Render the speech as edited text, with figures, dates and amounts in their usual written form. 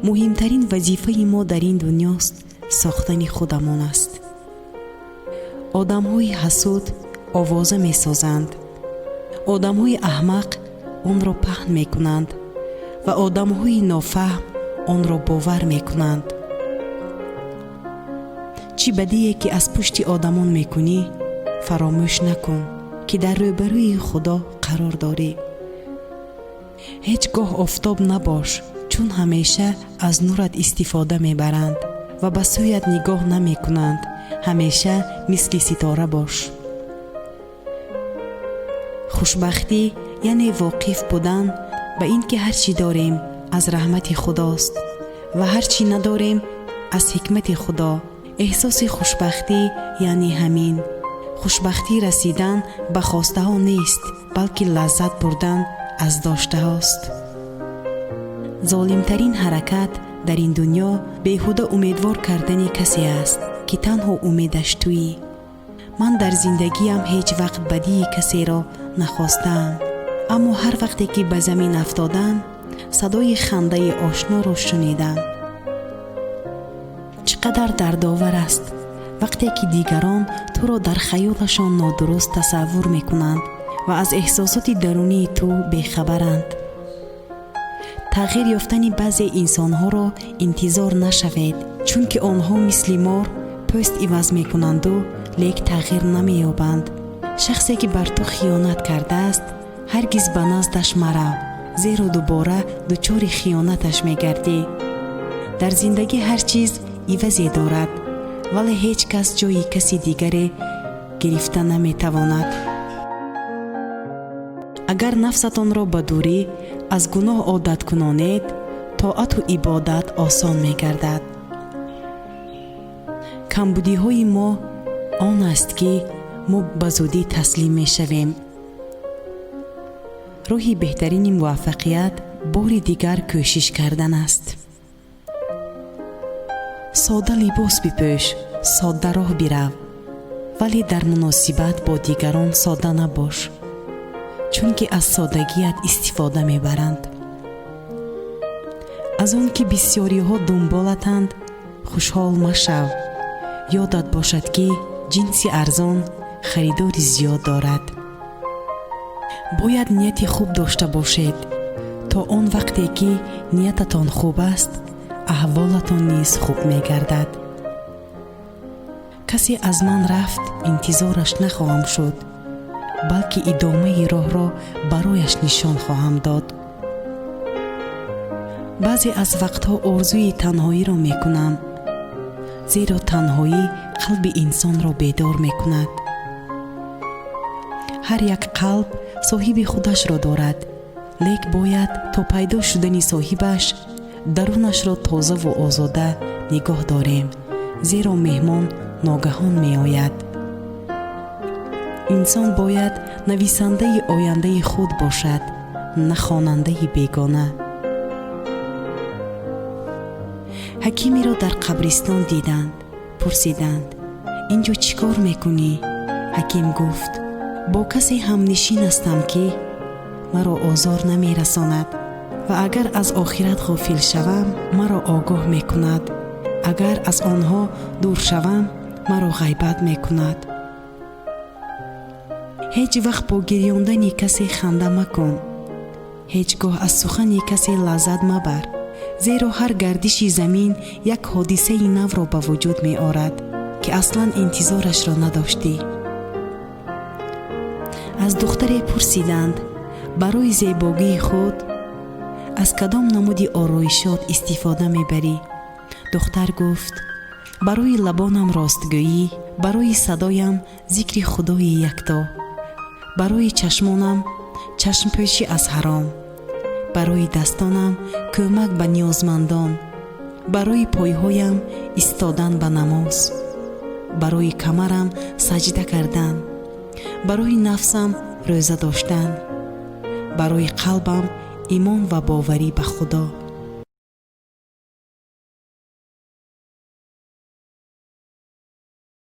مهمترین وظیفه ما در این دنیاست ساختن خودمان است. آدم‌های حسود آوازه می‌سازند، آدم‌های احمق آن را پهن می‌کنند و آدم‌های نافهم آن را باور می‌کنند. چی بدیه که از پشت آدمان می‌کنی فراموش نکن که در روبروی خدا قرار داری. هیچگاه آفتاب نباش، چون همیشه از نورت استفاده میبرند و به سویت نگاه نمی کنند. همیشه مثل ستاره باش. خوشبختی یعنی واقف بودن به این که هرچی داریم از رحمت خداست و هرچی نداریم از حکمت خدا. احساس خوشبختی یعنی همین. خوشبختی رسیدن به خواسته ها نیست، بلکه لذت بردن از داشته هاست. ظالمترین حرکت در این دنیا بیهوده امیدوار کردن کسی است که تنها امیدش تویی. من در زندگیم هیچ وقت بدی کسی را نخواستم، اما هر وقتی که به زمین افتادم صدای خنده آشنا را شنیدم. چقدر دردآور است وقتی که دیگران تو را در خیالشان نادرست تصور میکنند و از احساسات درونی تو بیخبرند. تغییر یافتن بعضی انسانها را انتظار نشوید، چون که آنها مثل مار پوست عوض میکنند و لیک تغییر نمییابند. شخصی که بر تو خیانت کرده است هرگز به نزدش مرو، زیرا دوباره دچار خیانتش میگردی. در زندگی هر چیز عوضی دارد، ولی هیچ کس جای کسی دیگری گرفته نمیتواند. اگر نفستان را به دوری از گناه عادت کنانید، طاعت و عبادت آسان میگردد. کمبودی های ما آن است که ما به زودی تسلیم میشویم. روحی بهترین موفقیت بار دیگر کوشش کردن است. ساده لباس بپوش، ساده راه برو، ولی در مناسبت با دیگران ساده نباش، چون که از سادگیت استفاده میبرند. از اون که بسیاری ها دنبالتند خوشحال مشو. یادت باشد که جنس ارزان خریدار زیاد دارد. باید نیت خوب داشته باشید تا آن وقتی که نیتتان خوب است احوالتان نیز خوب میگردد. کسی از من رفت انتظارش نخواهم شد، بلکه ادامه راه را برایش نشان خواهم داد. بعضی از وقتها آرزوی تنهایی را میکنم، زیرا تنهایی قلب انسان را بیدار میکند. هر یک قلب صاحب خودش را دارد، لیک باید تا پیدا شدن صاحبش درونش را تازه و آزاده نگاه داریم، زیرا مهمان ناگهان می آید. انسان باید نویسنده آینده خود باشد، نه خواننده بیگانه. حکیمی را در قبرستان دیدند. پرسیدند اینجا چیکار میکنی؟ حکیم گفت با کسی همنشین هستم که مرا آزار نمی رساند و اگر از آخرت غافل شوم مرا آگاه می کند. اگر از آنها دور شوم مرا غیبت می کند. هیچ وقت با گریاندن کسی خنده مکن. هیچگاه از سخن کسی لذت مبر، زیرا هر گردش زمین یک حادثه نو را به وجود می آورد که اصلا انتظارش را نداشتی. از دختری پرسیدند برای زیبایی خود از کدام نمود آرایشات استفاده می بری؟ دختر گفت برای لبانم راستگویی، برای صدایم ذکر خدای یکتا، برای چشمانم چشم پوشی از حرام، برای دستانم کمک به نیازمندان، برای پایهایم ایستادن به نماز، برای کمرم سجده کردن، برای نفسم روزه داشتن، برای قلبم ایمان و باوری به خدا.